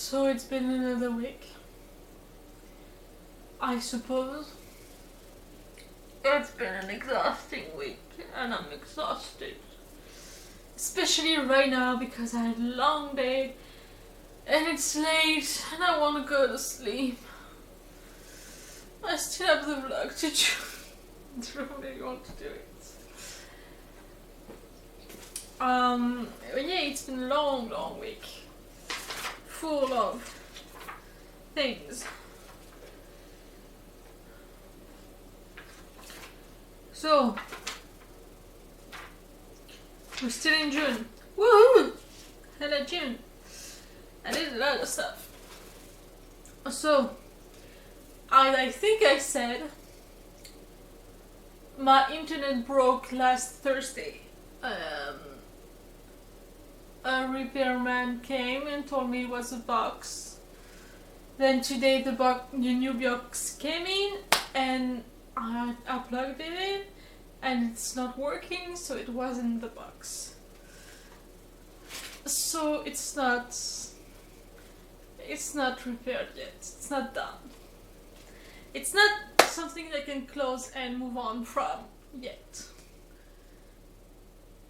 So it's been another week, I suppose. It's been an exhausting week and I'm exhausted. Especially right now because I had a long day and it's late and I want to go to sleep. I still have the vlog to do. I really want to do it. Yeah, it's been a long week. Full of things. So, we're still in June. Woohoo! Hello June. I did a lot of stuff. So, I think I said my internet broke last Thursday. A repairman came and told me it was a box. Then today the new box came in and I plugged it in and it's not working, so it wasn't the box. So it's not repaired yet. It's not done. It's not something I can close and move on from yet.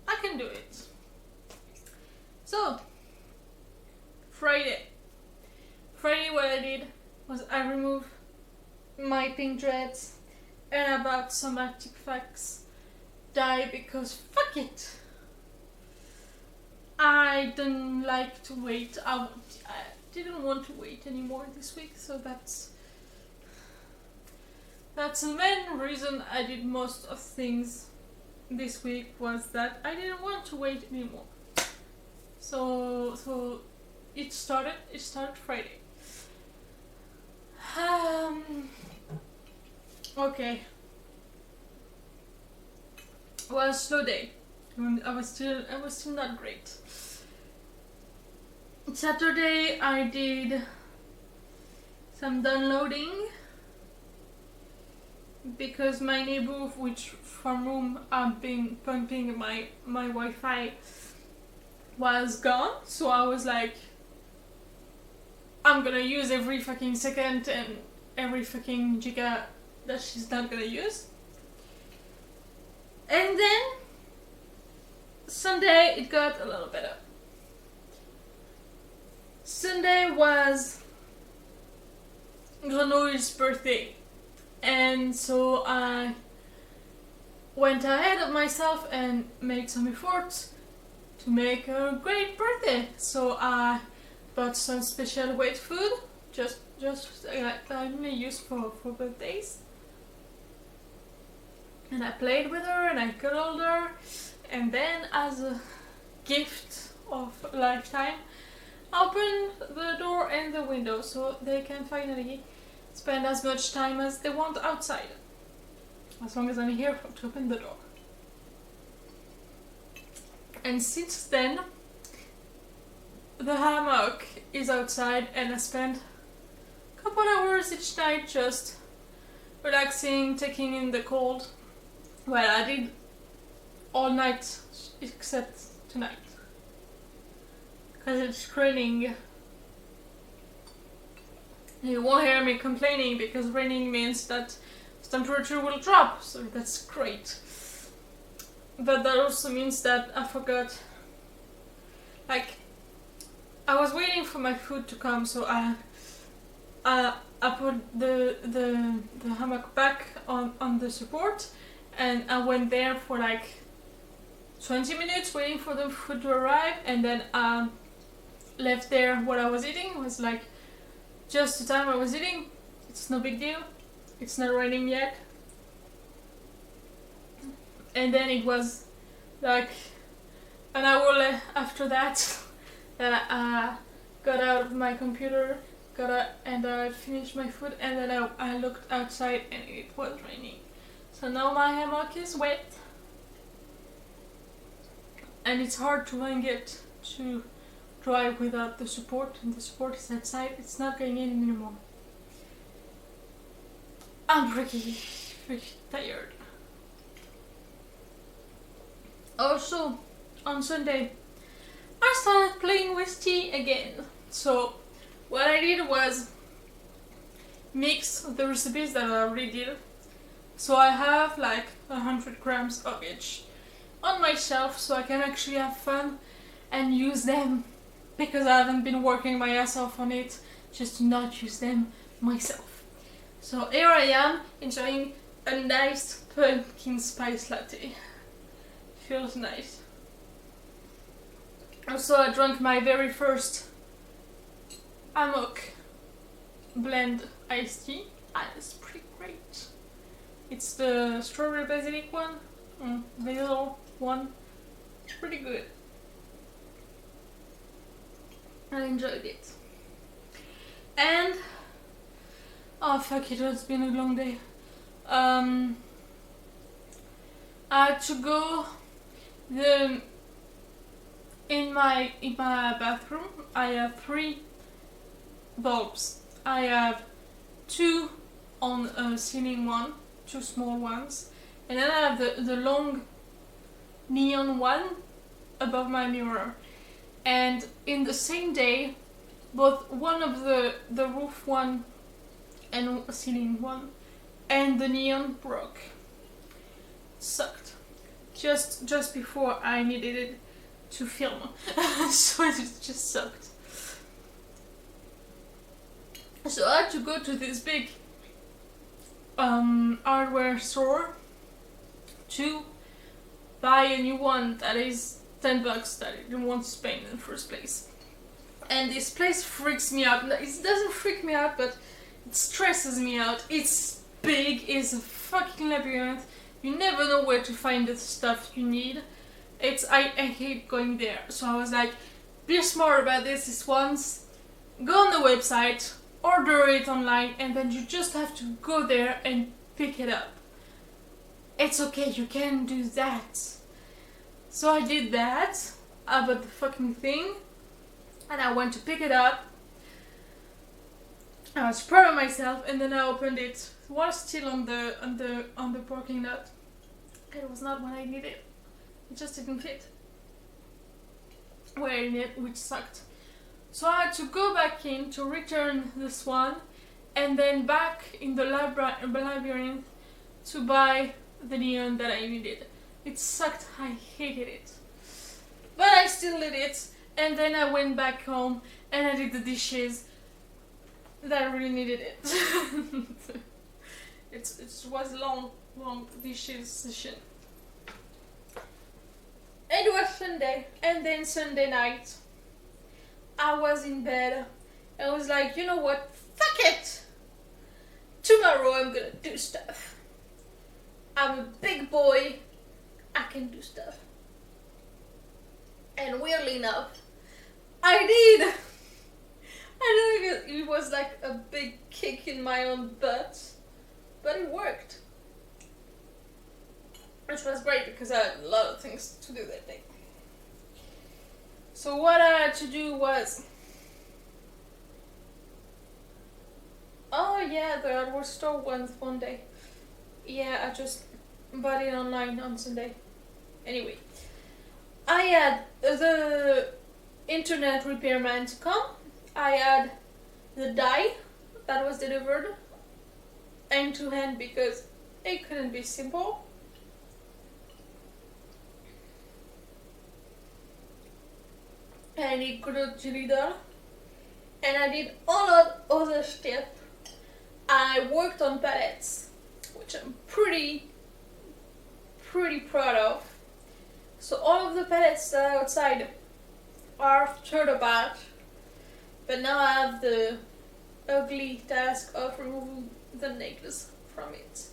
I can do it. So, Friday what I did was I removed my pink dreads and I bought some Artifacts dye because fuck it. I didn't like to wait. I didn't want to wait anymore this week, so that's the main reason I did most of things this week, was that I didn't want to wait anymore. So it started Friday. Okay. Well, slow day. I was still not great. Saturday I did some downloading because my neighbor, which from whom I've been pumping my Wi-Fi, was gone, so I was like, I'm gonna use every fucking second and every fucking giga that she's not gonna use. And then Sunday it got a little better. Sunday was Grenouille's birthday, and so I went ahead of myself and made some efforts to make a great birthday. So I bought some special wet food, just like I may use for birthdays. And I played with her and I cuddled her, and then as a gift of a lifetime, I opened the door and the window so they can finally spend as much time as they want outside, as long as I'm here to open the door. And since then, the hammock is outside and I spend a couple hours each night just relaxing, taking in the cold. Well, I did all night except tonight, because it's raining. You won't hear me complaining because raining means that the temperature will drop, so that's great. But that also means that I forgot, like, I was waiting for my food to come, so I put the hammock back on the support, and I went there for like 20 minutes waiting for the food to arrive, and then left there what I was eating. It was like just the time I was eating. It's no big deal. It's not raining yet. And then it was like an hour after that that I got out of my computer, and I finished my food, and then I looked outside and it was raining. So now my hammock is wet, and it's hard to hang it to dry without the support, and the support is outside. It's not going in anymore. I'm pretty tired. Also, on Sunday, I started playing with tea again. So, what I did was mix the recipes that I already did. So I have like 100 grams of each on my shelf so I can actually have fun and use them, because I haven't been working my ass off on it just to not use them myself. So here I am enjoying a nice pumpkin spice latte. Feels nice. Also, I drank my very first Amok blend iced tea, and it's pretty great. It's the strawberry basilic one, the yellow one. It's pretty good. I enjoyed it. And oh fuck, it has been a long day. I had to go in my bathroom. I have 3 bulbs. I have 2 on a ceiling one, 2 small ones, and then I have the long neon one above my mirror. And in the same day, both one of the roof one and ceiling one and the neon broke. Sucked. Just before I needed it to film. So it just sucked. So I had to go to this big hardware store to buy a new one that is $10 that I didn't want to spend in the first place. And this place freaks me out. It doesn't freak me out, but it stresses me out. It's big, it's a fucking labyrinth. You never know where to find the stuff you need. I hate going there. So I was like, be smart about this once. Go on the website, order it online, and then you just have to go there and pick it up. It's okay, you can do that. So I did that. I bought the fucking thing, and I went to pick it up. I was proud of myself, and then I opened it. It was still on the parking lot. It was not what I needed. It just didn't fit where I needed, which sucked. So I had to go back in to return this one, and then back in the labyrinth to buy the neon that I needed. It sucked. I hated it, but I still did it. And then I went back home and I did the dishes that I really needed it. It was a long dishes session. It was Sunday, and then Sunday night I was in bed. I was like, you know what? Fuck it! Tomorrow I'm gonna do stuff. I'm a big boy. I can do stuff. And weirdly enough, I did! I know it was like a big kick in my own butt, but it worked. Which was great because I had a lot of things to do that day. So what I had to do was... Oh yeah, the hardware store one day. Yeah, I just bought it online on Sunday. Anyway, I had the internet repairman to come. I had the die that was delivered hand to hand because it couldn't be simple. And it couldn't deliver. And I did all of other stuff. I worked on pallets, which I'm pretty proud of. So all of the pallets that are outside are torn apart, but now I have the ugly task of removing the necklace from it.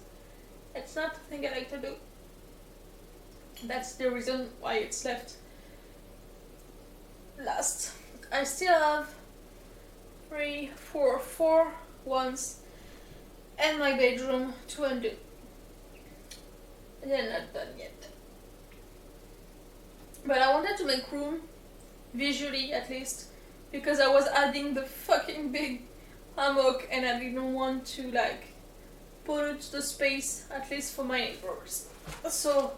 It's not the thing I like to do. That's the reason why it's left last. I still have 4 ones in my bedroom to undo. They're not done yet. But I wanted to make room, visually at least, because I was adding the fucking big hammock and I didn't want to like pollute the space, at least for my neighbors. So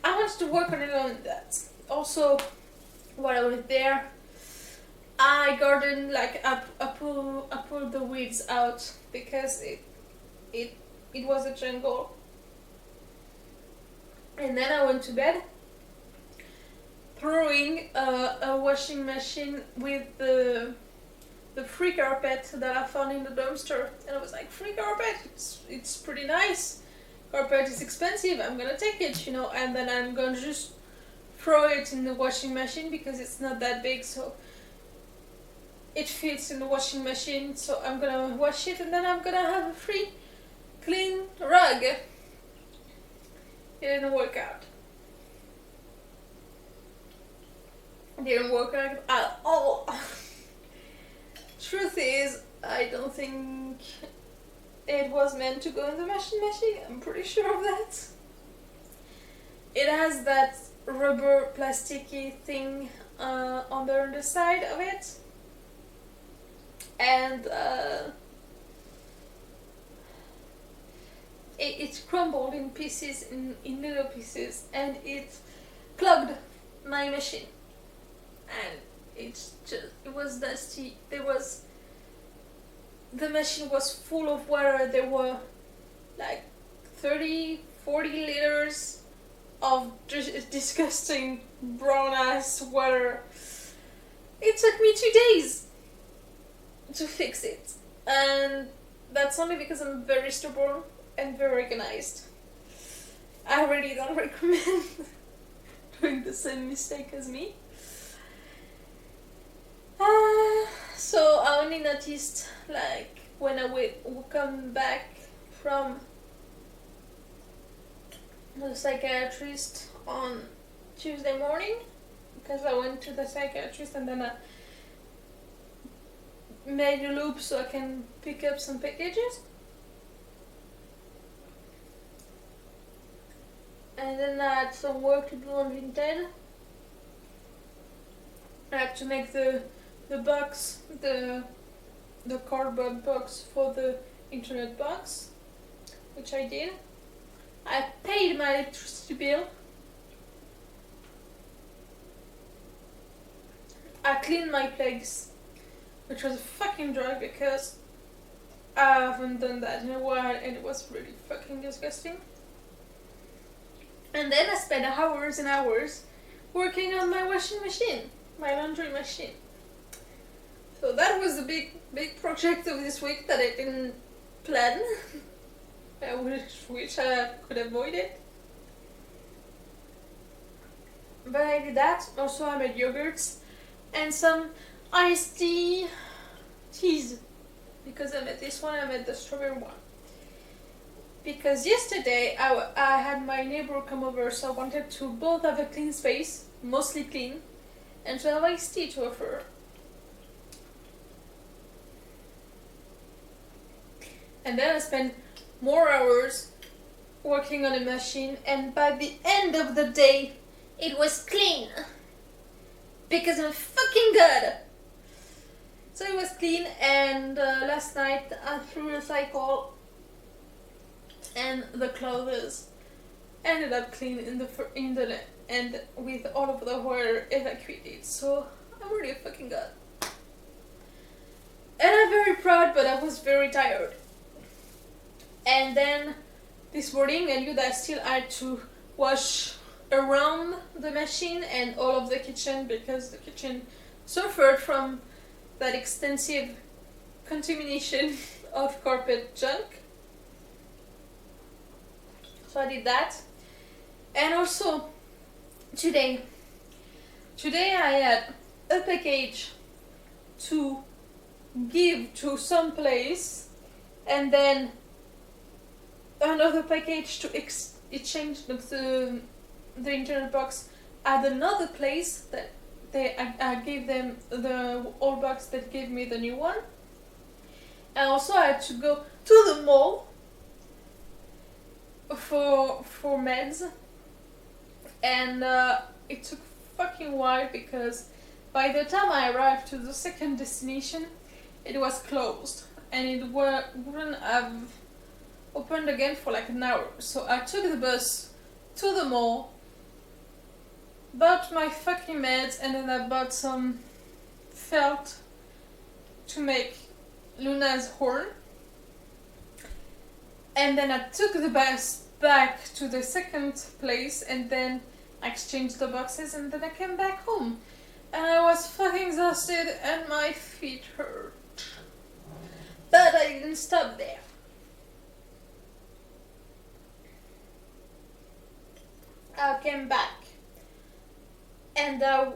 I wanted to work a little on that. Also, while I was there, I garden, like I pulled the weeds out because it it was a jungle. And then I went to bed, throwing a washing machine with the free carpet that I found in the dumpster, and I was like, free carpet, it's pretty nice. Carpet is expensive, I'm gonna take it, you know, and then I'm gonna just throw it in the washing machine because it's not that big, so it fits in the washing machine. So I'm gonna wash it, and then I'm gonna have a free clean rug. It didn't work out. It didn't work out at all. Truth is, I don't think it was meant to go in the washing machine. I'm pretty sure of that. It has that rubber plasticky thing on the underside of it, and it crumbled in pieces, in little pieces, and it clogged my machine, and it was dusty. The machine was full of water. There were like 30-40 liters of just disgusting brown ass water. It took me 2 days to fix it, and that's only because I'm very stubborn and very organized. I really don't recommend doing the same mistake as me. So I only noticed, like, when I would come back from the psychiatrist on Tuesday morning, because I went to the psychiatrist and then I made a loop so I can pick up some packages. And then I had some work to do on Vinted. I had to make the box, the cardboard box for the internet box, which I did. I paid my electricity bill. I cleaned my place, which was a fucking drag because I haven't done that in a while and it was really fucking disgusting. And then I spent hours and hours working on my washing machine, my laundry machine. So that was the big project of this week that I didn't plan. Which I could avoid it. But I did that. Also I made yogurts and some iced teas. Because I made this one, I made the strawberry one. Because yesterday I had my neighbor come over, so I wanted to both have a clean space, mostly clean, and to have iced tea to offer. And then I spent more hours working on a machine, and by the end of the day it was clean because I'm fucking good. So it was clean, and last night I threw a cycle and the clothes ended up clean in the end with all of the water evacuated. So I'm really fucking good, and I'm very proud, but I was very tired. And then this morning I knew that I still had to wash around the machine and all of the kitchen, because the kitchen suffered from that extensive contamination of carpet junk. So I did that. And also today I had a package to give to some place, and then another package to exchange the internet box at another place that I gave them the old box that gave me the new one. And also I had to go to the mall for meds, and it took fucking while because by the time I arrived to the second destination it was closed and it wouldn't have opened again for like an hour. So I took the bus to the mall, bought my fucking meds, and then I bought some felt to make Luna's horn. And then I took the bus back to the second place and then I exchanged the boxes and then I came back home. And I was fucking exhausted and my feet hurt. But I didn't stop there. I came back and I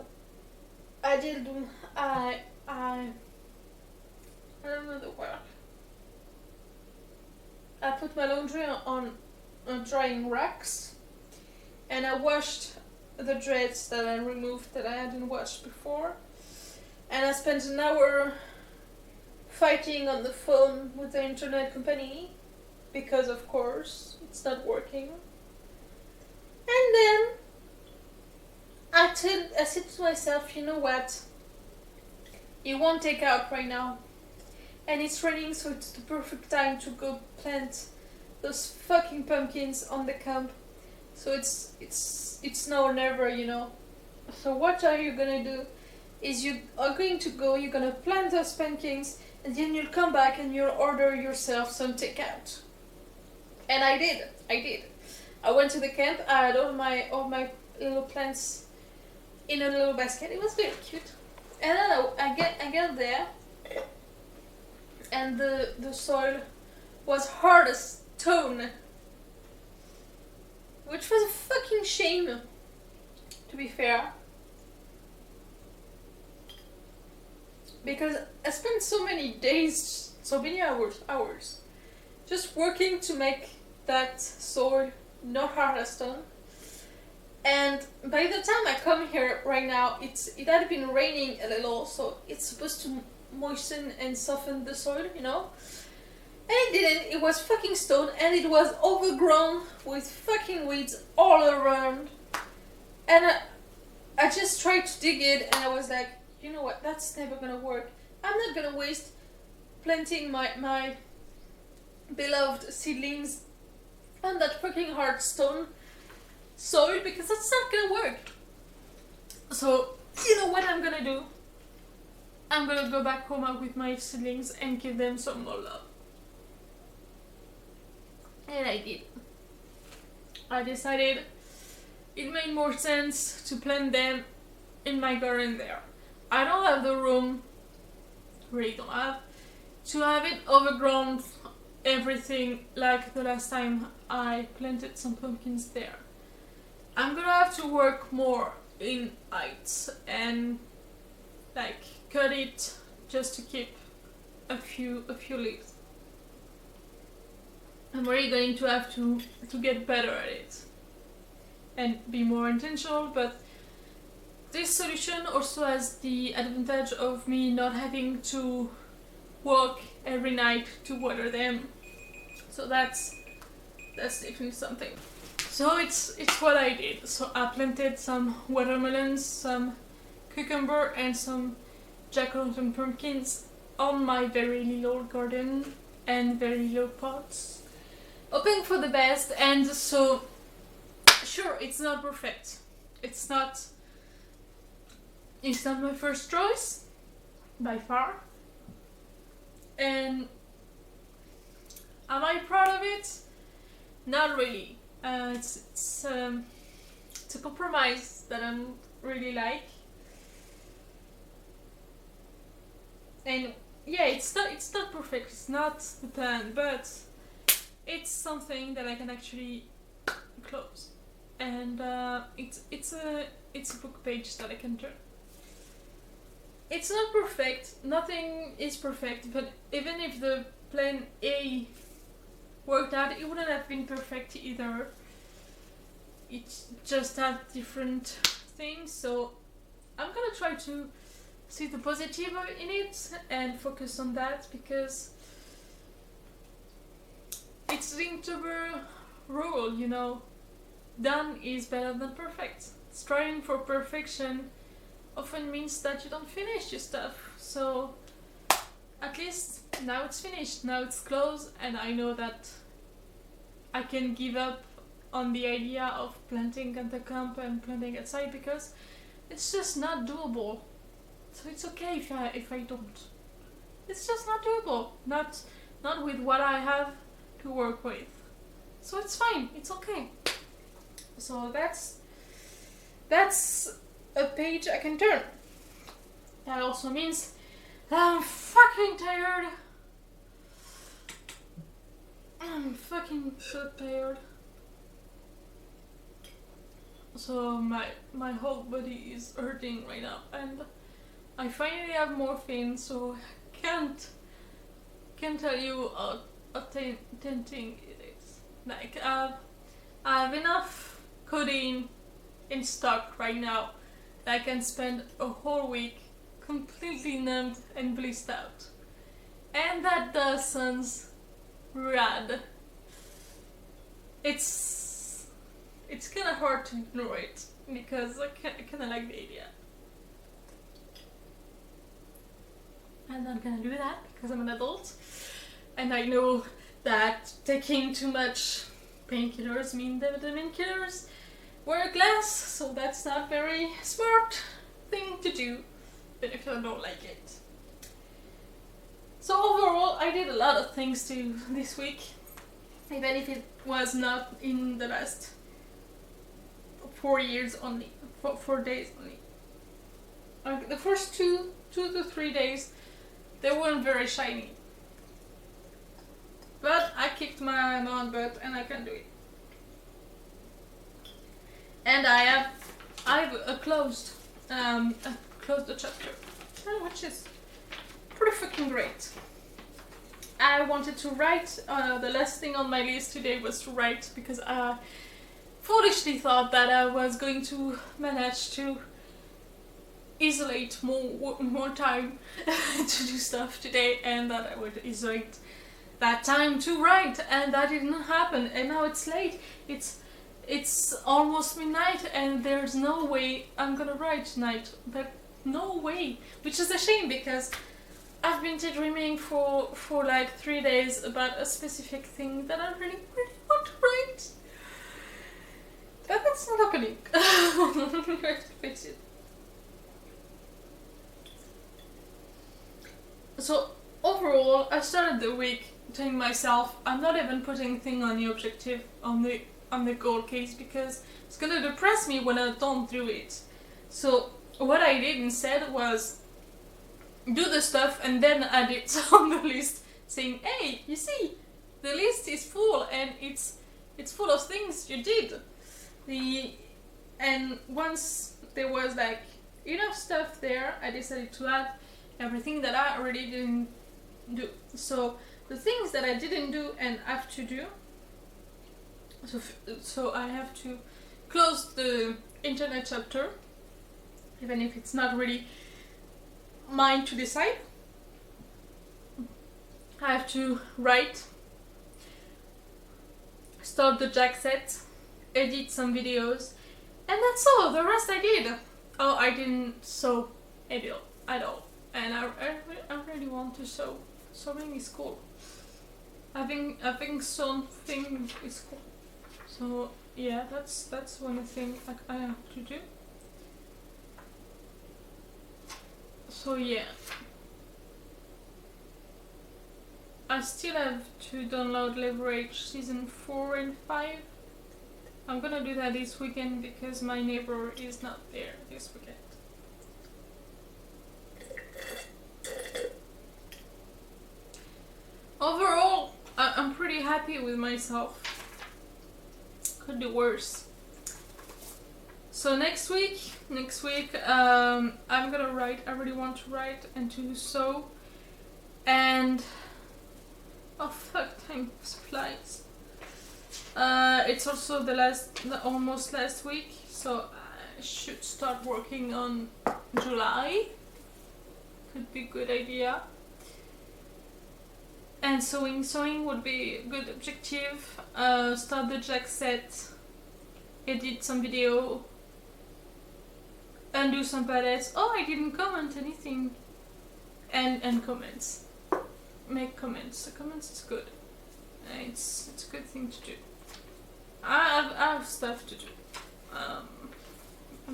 don't know the word. I put my laundry on drying racks and I washed the dreads that I removed that I hadn't washed before, and I spent an hour fighting on the phone with the internet company because of course it's not working. And then I said to myself, you know what, it won't take out right now and it's raining, so it's the perfect time to go plant those fucking pumpkins on the camp. So it's now or never, you know. So what are you gonna do is you are going to go, you're gonna plant those pumpkins and then you'll come back and you'll order yourself some takeout. And I did. I went to the camp, I had all my little plants in a little basket. It was very cute. And then I get there and the soil was hard as stone. Which was a fucking shame, to be fair. Because I spent so many days, so many hours, just working to make that soil not hard as stone. And by the time I come here right now, it had been raining a little, so it's supposed to moisten and soften the soil, you know. And it didn't. It was fucking stone and it was overgrown with fucking weeds all around. And I just tried to dig it and I was like, you know what, that's never gonna work. I'm not gonna waste planting my beloved seedlings on that fucking hard stone soil because that's not gonna work. So, you know what I'm gonna do? I'm gonna go back home with my seedlings and give them some more love. And I did. I decided it made more sense to plant them in my garden there. I don't have the room, really don't have, to have it overgrown everything like the last time I planted some pumpkins there. I'm gonna have to work more in height and like cut it just to keep a few leaves. I'm really going to have to get better at it and be more intentional, but this solution also has the advantage of me not having to walk every night to water them. So that's definitely something. So it's what I did. So I planted some watermelons, some cucumber and some jack-o'-lantern pumpkins on my very little garden and very low pots. Hoping for the best, and so sure, it's not perfect. It's not my first choice by far. And am I proud of it? Not really. It's a compromise that I really like. And yeah, it's not perfect. It's not the plan, but it's something that I can actually close, and it's a book page that I can turn. It's not perfect. Nothing is perfect, but even if the plan A worked out, it wouldn't have been perfect either. It just had different things, so I'm gonna try to see the positive in it and focus on that, because it's linked to the rule, you know, done is better than perfect. Striving for perfection often means that you don't finish your stuff, so at least now it's finished, now it's closed, and I know that I can give up on the idea of planting at the camp and planting outside because it's just not doable. So it's okay if I don't. It's just not doable. Not with what I have to work with. So it's fine. It's okay. So that's a page I can turn. That also means that I'm fucking tired. I'm fucking so tired. So my whole body is hurting right now, and I finally have morphine, so I can't tell you how tempting it is. Like I have enough codeine in stock right now that I can spend a whole week completely numbed and blissed out, and that does sounds rad. It's kind of hard to ignore it because I kind of like the idea. I'm not gonna do that because I'm an adult, and I know that taking too much painkillers mean that the painkillers wear glass, so that's not very smart thing to do, even if I don't like it. So overall, I did a lot of things too this week, even if it was not in the last 4 years only, 4 days only. The first 2 to 3 days, they weren't very shiny. But I kicked my own butt and I can do it. And I've closed the chapter, which is pretty freaking great. I wanted to write, the last thing on my list today was to write, because I foolishly thought that I was going to manage to isolate more time to do stuff today, and that I would isolate that time to write, and that didn't happen, and now it's late. It's almost midnight, and there's no way I'm gonna write tonight. But no way, which is a shame because I've been daydreaming for like 3 days about a specific thing that I really want to write. But that's not happening. I have to fix it. So overall, I started the week telling myself I'm not even putting thing on the objective on the goal case because it's gonna depress me when I don't do it. So what I did instead was do the stuff and then add it on the list, saying, hey, you see, the list is full and it's full of things you did. And once there was like enough stuff there, I decided to add everything that I already didn't do. So the things that I didn't do and have to do, so I have to close the internet chapter, even if it's not really mine to decide. I have to write, start the jack set, edit some videos, and that's all. The rest I did. Oh, I didn't sew at all. And I really want to sew. Sewing is cool. Having something is cool. So yeah, that's one thing I have to do. So yeah, I still have to download Leverage season 4 and 5. I'm gonna do that this weekend because my neighbor is not there this weekend. Overall, I'm pretty happy with myself. Could be worse. So next week, I'm gonna write. I really want to write and to sew. And oh fuck, time flies. It's also the almost last week, so I should start working on July. Could be a good idea. And sewing would be a good objective. Start the jack set, edit some video, and do some palettes. Oh, I didn't comment anything. And comments. Make comments. The comments is good. It's a good thing to do. I have stuff to do. I'm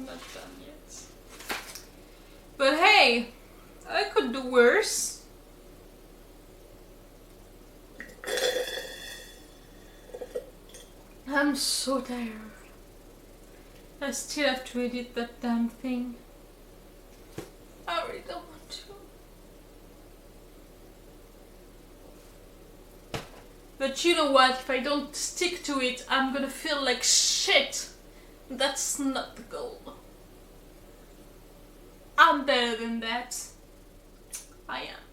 not done yet. But hey, I could do worse. I'm so tired. I still have to edit that damn thing. I really don't want to. But you know what? If I don't stick to it, I'm gonna feel like shit. That's not the goal. I'm better than that. I am.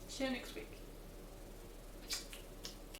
See you next week.